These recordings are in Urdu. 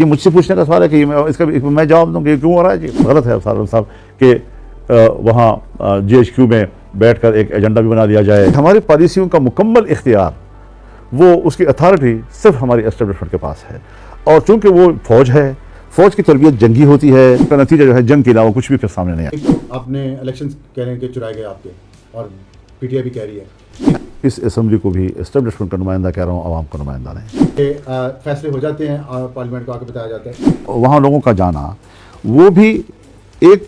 یہ مجھ سے پوچھنے کا سوال ہے کہ اس کا میں جواب دوں کہ کیوں ہو رہا ہے جی؟ غلط ہے سالم صاحب کہ وہاں GHQ میں بیٹھ کر ایک ایجنڈا بھی بنا دیا جائے. ہماری پالیسیوں کا مکمل اختیار وہ اس کی اتھارٹی صرف ہماری اسٹیبلشمنٹ کے پاس ہے، اور چونکہ وہ فوج ہے، فوج کی تربیت جنگی ہوتی ہے، اس کا نتیجہ جو ہے جنگ کے علاوہ کچھ بھی پھر سامنے نہیں آتا. آپ نے الیکشن کہہ رہے ہیں کہ چرائے گئے آپ کے، اور PTI بھی کہہ رہی ہے اس اسمبلی کو بھی اسٹیبلشمنٹ کا نمائندہ کہہ رہا ہوں، عوام کا نمائندہ نہیں. کہ فیصلے ہو جاتے ہیں پارلیمنٹ کو آ کے بتایا جاتا ہے. وہاں لوگوں کا جانا وہ بھی ایک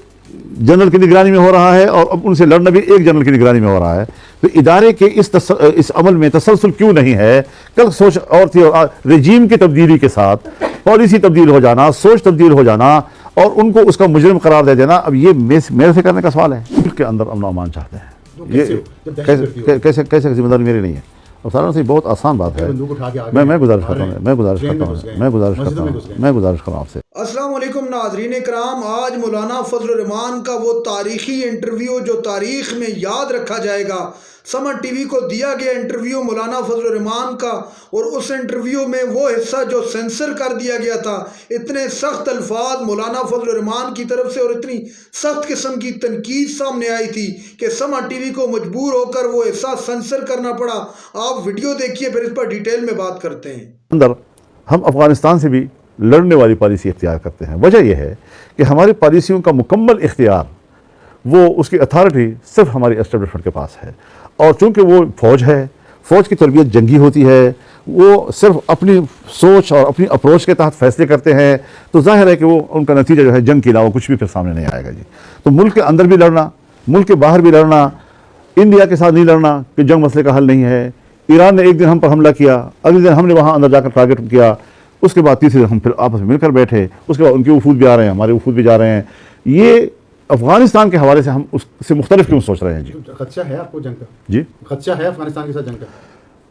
جنرل کی نگرانی میں ہو رہا ہے، اور اب ان سے لڑنا بھی ایک جنرل کی نگرانی میں ہو رہا ہے. تو ادارے کے اس عمل میں تسلسل کیوں نہیں ہے؟ کل سوچ اور تھی، رجیم کی تبدیلی کے ساتھ پالیسی تبدیل ہو جانا، سوچ تبدیل ہو جانا، اور ان کو اس کا مجرم قرار دے دینا. اب یہ میرے سے کرنے کا سوال ہے. ملک کے اندر امن و امان چاہتے ہیں، یہ کیسے ذمہ داری میری نہیں ہے. اور سارا سے بہت آسان بات ہے. میں گزارش کرتا ہوں میں گزارش کرتا ہوں آپ سے. السلام علیکم ناظرین کرام. آج مولانا فضل الرحمان کا وہ تاریخی انٹرویو جو تاریخ میں یاد رکھا جائے گا، سمر ٹی وی کو دیا گیا انٹرویو مولانا فضل الرحمان کا، اور اس انٹرویو میں وہ حصہ جو سینسر کر دیا گیا تھا، اتنے سخت الفاظ مولانا فضل الرحمان کی طرف سے اور اتنی سخت قسم کی تنقید سامنے آئی تھی کہ سمر ٹی وی کو مجبور ہو کر وہ حصہ سینسر کرنا پڑا. آپ ویڈیو دیکھیے، پھر اس پر ڈیٹیل میں بات کرتے ہیں. اندر ہم افغانستان سے بھی لڑنے والی پالیسی اختیار کرتے ہیں. وجہ یہ ہے کہ ہماری پالیسیوں کا مکمل اختیار وہ اس کی اتھارٹی صرف ہماری اسٹیبلشمنٹ کے پاس ہے، اور چونکہ وہ فوج ہے، فوج کی تربیت جنگی ہوتی ہے، وہ صرف اپنی سوچ اور اپنی اپروچ کے تحت فیصلے کرتے ہیں. تو ظاہر ہے کہ وہ ان کا نتیجہ جو ہے جنگ کے علاوہ کچھ بھی پھر سامنے نہیں آئے گا جی. تو ملک کے اندر بھی لڑنا، ملک کے باہر بھی لڑنا، انڈیا کے ساتھ نہیں لڑنا کہ جنگ مسئلے کا حل نہیں ہے. ایران نے ایک دن ہم پر حملہ کیا، اگلے دن ہم نے وہاں اندر جا کر ٹارگٹ کیا، اس کے بعد تیسرے دن ہم پھر آپس میں مل کر بیٹھے، اس کے بعد ان کے وفود بھی آ رہے ہیں، ہمارے وفود بھی جا رہے ہیں. یہ افغانستان کے حوالے سے ہم اس سے مختلف کیوں سوچ رہے ہیں جی؟ خدشہ ہے آپ کو جنگ کا؟ جی خدشہ ہے افغانستان کے ساتھ جنگ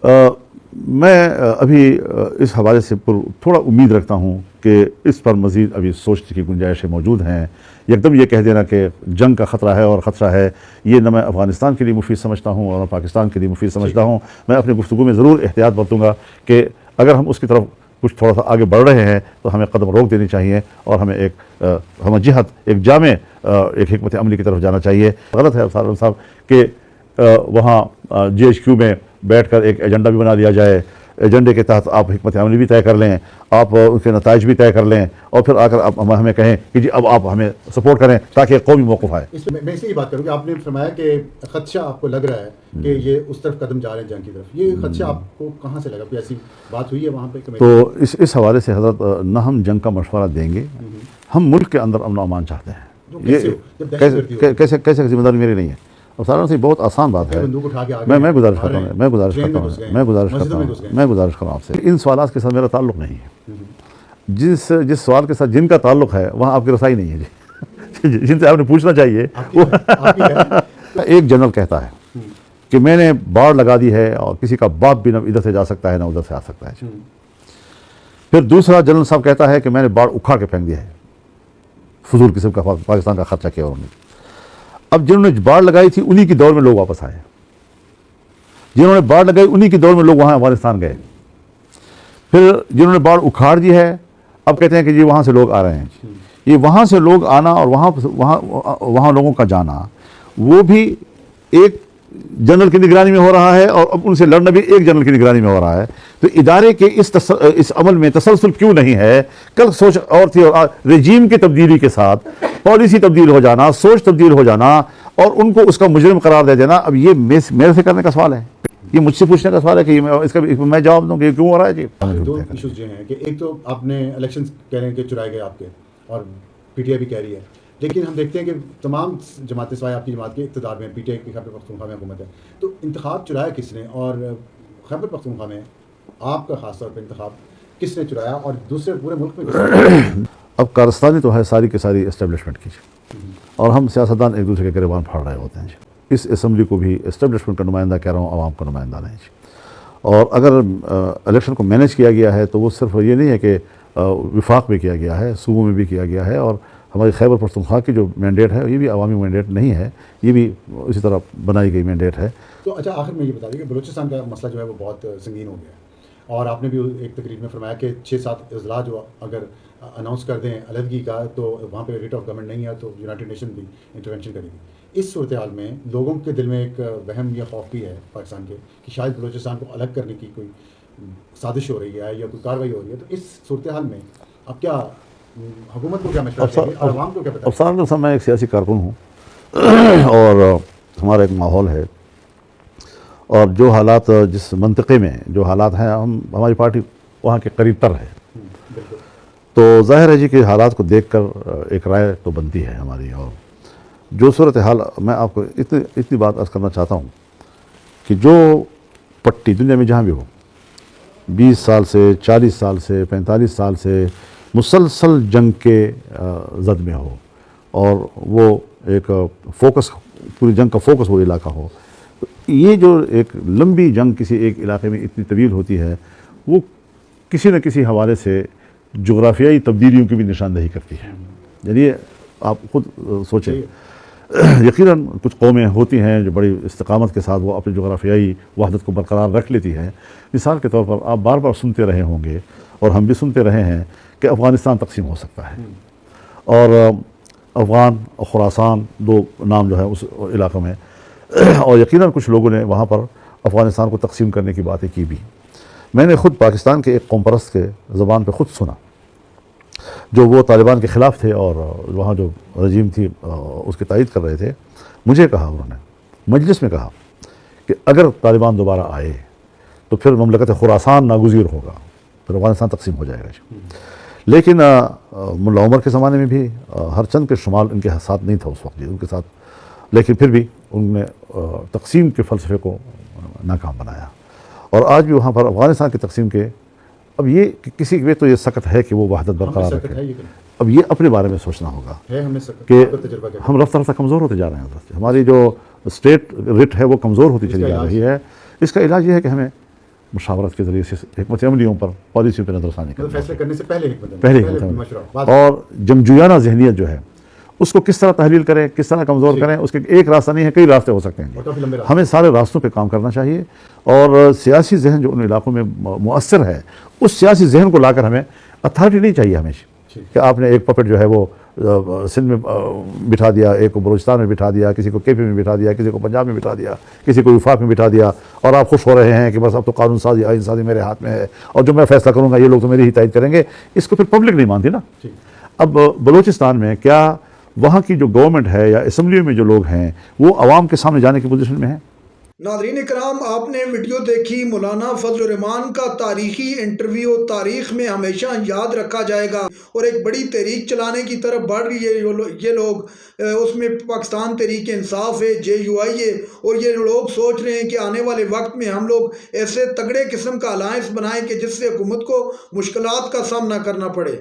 کا؟ میں ابھی اس حوالے سے تھوڑا امید رکھتا ہوں کہ اس پر مزید ابھی سوچنے کی گنجائشیں موجود ہیں. یکدم یہ کہہ دینا کہ جنگ کا خطرہ ہے اور خدشہ ہے، یہ نہ میں افغانستان کے لیے مفید سمجھتا ہوں اور نہ پاکستان کے لیے مفید سمجھتا ہوں. میں اپنی گفتگو میں ضرور احتیاط برتوں گا کہ اگر ہم اس کی طرف کچھ تھوڑا سا آگے بڑھ رہے ہیں تو ہمیں قدم روک دینی چاہیے، اور ہمیں ایک ہم جہت ایک جامع ایک حکمت عملی کی طرف جانا چاہیے. غلط ہے سالم صاحب کہ وہاں GHQ میں بیٹھ کر ایک ایجنڈا بھی بنا دیا جائے، ایجنڈے کے تحت آپ حکمت عملی بھی طے کر لیں، آپ ان کے نتائج بھی طے کر لیں، اور پھر آ کر آپ ہمیں کہیں کہ جی اب آپ ہمیں سپورٹ کریں تاکہ ایک قومی موقف آئے. میں اس لیے بات کروں کہ آپ نے فرمایا کہ خدشہ آپ کو لگ رہا ہے کہ یہ اس طرف قدم جا رہے ہیں جنگ کی طرف. یہ خدشہ آپ کو کہاں سے لگا؟ کوئی ایسی بات ہوئی ہے وہاں پہ؟ تو اس حوالے سے حضرت نہ ہم جنگ کا مشورہ دیں گے، ہم ملک کے اندر امن و امان چاہتے ہیں. یہ کیسے ذمہ داری میری نہیں ہے. اور سارا سے بہت آسان بات ہے. میں گزارش کرتا ہوں آپ سے، ان سوالات کے ساتھ میرا تعلق نہیں ہے. جس سوال کے ساتھ جن کا تعلق ہے وہاں آپ کی رسائی نہیں ہے جی. جن سے آپ نے پوچھنا چاہیے. ایک جنرل کہتا ہے کہ میں نے باڑ لگا دی ہے اور کسی کا باپ بھی نہ ادھر سے جا سکتا ہے نہ ادھر سے آ سکتا ہے. پھر دوسرا جنرل صاحب کہتا ہے کہ میں نے باڑ اکھاڑ کے پھینک دیا ہے. فضول قسم کا پاکستان کا خرچہ کیا انہوں نے. اب جنہوں نے باڑ لگائی تھی انہی کی دور میں لوگ واپس آئے، جنہوں نے باڑ لگائی انہی کی دور میں لوگ وہاں افغانستان گئے. پھر جنہوں نے باڑ اکھاڑ دی ہے اب کہتے ہیں کہ جی وہاں سے لوگ آ رہے ہیں. یہ وہاں سے لوگ آنا اور وہاں لوگوں کا جانا وہ بھی ایک جنرل کی نگرانی میں ہو رہا ہے، اور اب ان سے لڑنا بھی ایک جنرل کی نگرانی میں ہو رہا ہے. تو ادارے کے اس عمل میں تسلسل کیوں نہیں ہے؟ کل سوچ اور تھی، رجیم کی تبدیلی کے ساتھ پالیسی تبدیل ہو جانا، سوچ تبدیل ہو جانا، اور ان کو اس کا مجرم قرار دے دینا. اب یہ میرے سے کرنے کا سوال ہے، یہ مجھ سے پوچھنے کا سوال ہے کہ اس کا میں جواب دوں کہ کیوں ہو رہا ہے جی. دو ایشوز جو ہیں کہ ایک تو آپ نے الیکشن کہہ رہے ہیں کہ چرائے گئے آپ کے، اور PTI بھی کہہ رہی ہے، لیکن ہم دیکھتے ہیں کہ تمام جماعتیں سوائے آپ کی جماعت کے اقتدار میں، PTI کی خیبر پختونخوا میں حکومت ہے. تو انتخاب چرایا کس نے، اور خیبر پختونخوا میں آپ کا خاص طور پہ انتخاب کس نے چرایا، اور دوسرے پورے ملک میں کس نے؟ اب کارستانی تو ہے ساری کی ساری اسٹیبلشمنٹ کی، اور ہم سیاستدان ایک دوسرے کے گریبان پھاڑ رہے ہوتے ہیں جی. اس اسمبلی کو بھی اسٹیبلشمنٹ کا نمائندہ کہہ رہا ہوں، عوام کا نمائندہ نہیں جی. اور اگر الیکشن کو مینیج کیا گیا ہے تو وہ صرف یہ نہیں ہے کہ وفاق میں کیا گیا ہے، صوبوں میں بھی کیا گیا ہے، اور ہماری خیبر پختونخوا کی جو مینڈیٹ ہے یہ بھی عوامی مینڈیٹ نہیں ہے، یہ بھی اسی طرح بنائی گئی مینڈیٹ ہے. تو اچھا آخر میں یہ بتا دیں کہ بلوچستان کا مسئلہ جو ہے وہ بہت سنگین ہو گیا ہے. اور آپ نے بھی ایک تقریر میں فرمایا کہ 6-7 اضلاع جو اگر اناؤنس کر دیں علیحدگی کا تو وہاں پہ ریٹ آف گورنمنٹ نہیں ہے تو یونائٹڈ نیشن بھی انٹرونشن کرے گی. اس صورتحال میں لوگوں کے دل میں ایک وہم یا خوف بھی ہے پاکستان کے کہ شاید بلوچستان کو الگ کرنے کی کوئی سازش ہو رہی ہے یا کوئی کارروائی ہو رہی ہے. تو اس صورتحال میں اب کیا حکومت کو کیا مشورہ چاہیے اور عوام کو کیا پتہ؟ افسر کے میں ایک سیاسی کارکن ہوں اور ہمارا ایک ماحول ہے اور جو حالات جس منطقے میں جو حالات ہیں ہماری پارٹی وہاں کے قریب تر ہے بالکل. تو ظاہر ہے جی کہ حالات کو دیکھ کر ایک رائے تو بنتی ہے ہماری. اور جو صورتحال میں آپ کو اتنی بات عرض کرنا چاہتا ہوں کہ جو پٹی دنیا میں جہاں بھی ہو 20 سال سے 40 سال سے 45 سال سے مسلسل جنگ کے زد میں ہو اور وہ ایک فوکس پوری جنگ کا فوکس وہ علاقہ ہو, یہ جو ایک لمبی جنگ کسی ایک علاقے میں اتنی طویل ہوتی ہے وہ کسی نہ کسی حوالے سے جغرافیائی تبدیلیوں کی بھی نشاندہی کرتی ہے. یعنی آپ خود سوچیں, یقیناً کچھ قومیں ہوتی ہیں جو بڑی استقامت کے ساتھ وہ اپنی جغرافیائی وحدت کو برقرار رکھ لیتی ہیں. مثال کے طور پر آپ بار بار سنتے رہے ہوں گے اور ہم بھی سنتے رہے ہیں کہ افغانستان تقسیم ہو سکتا ہے اور افغان اور خراسان دو نام جو ہے اس علاقے میں, اور یقیناً کچھ لوگوں نے وہاں پر افغانستان کو تقسیم کرنے کی باتیں کی بھی. میں نے خود پاکستان کے ایک قوم پرست کے زبان پہ خود سنا جو وہ طالبان کے خلاف تھے اور وہاں جو رجیم تھی اس کی تائید کر رہے تھے. مجھے کہا انہوں نے مجلس میں کہا کہ اگر طالبان دوبارہ آئے تو پھر مملکت خراسان ناگزیر ہوگا, پھر افغانستان تقسیم ہو جائے گا. لیکن ملا عمر کے زمانے میں بھی ہر چند کے شمال ان کے ساتھ نہیں تھا اس وقت ان کے ساتھ, لیکن پھر بھی ان نے تقسیم کے فلسفے کو ناکام بنایا. اور آج بھی وہاں پر افغانستان کی تقسیم کے اب یہ کسی کے تو یہ سخت ہے کہ وہ وحدت برقرار رکھے. اب یہ اپنے بارے میں سوچنا ہوگا کہ ہم رفتہ رفتہ کمزور ہوتے جا رہے ہیں. ہماری جو اسٹیٹ رٹ ہے وہ کمزور ہوتی چلی جا رہی ہے. اس کا علاج یہ ہے کہ ہمیں مشاورت کے ذریعے سے حکمت عملیوں پر پالیسیوں پہ نظر ثانی کرنا, فیصلے کرنے سے پہلے پہلے اور جنگجویانہ ذہنیت جو ہے اس کو کس طرح تحلیل کریں, کس طرح کمزور کریں. اس کے ایک راستہ نہیں ہے, کئی راستے ہو سکتے ہیں. ہمیں سارے راستوں پہ کام کرنا چاہیے اور سیاسی ذہن جو ان علاقوں میں مؤثر ہے اس سیاسی ذہن کو لا کر ہمیں اتھارٹی نہیں چاہیے ہمیشہ کہ آپ نے ایک پپٹ جو ہے وہ سندھ میں بٹھا دیا, ایک کو بلوچستان میں بٹھا دیا, کسی کو کے پی میں بٹھا دیا, کسی کو پنجاب میں بٹھا دیا, کسی کو وفاق میں بٹھا دیا اور آپ خوش ہو رہے ہیں کہ بس اب تو قانون سازی آئین سازی میرے ہاتھ میں ہے اور جو میں فیصلہ کروں گا یہ لوگ تو میری ہی تائید کریں گے. اس کو پھر پبلک نہیں مانتی نا. اب بلوچستان میں کیا وہاں کی جو گورنمنٹ ہے یا اسمبلیوں میں جو لوگ ہیں وہ عوام کے سامنے جانے کی پوزیشن میں ہیں؟ ناظرین اکرام, آپ نے ویڈیو دیکھی. مولانا فضل الرحمان کا تاریخی انٹرویو تاریخ میں ہمیشہ یاد رکھا جائے گا اور ایک بڑی تحریک چلانے کی طرف بڑھ رہی ہے یہ لوگ. اس میں پاکستان تحریک انصاف ہے, JUI ہے, اور یہ لوگ سوچ رہے ہیں کہ آنے والے وقت میں ہم لوگ ایسے تگڑے قسم کا الائنس بنائیں کہ جس سے حکومت کو مشکلات کا سامنا کرنا پڑے.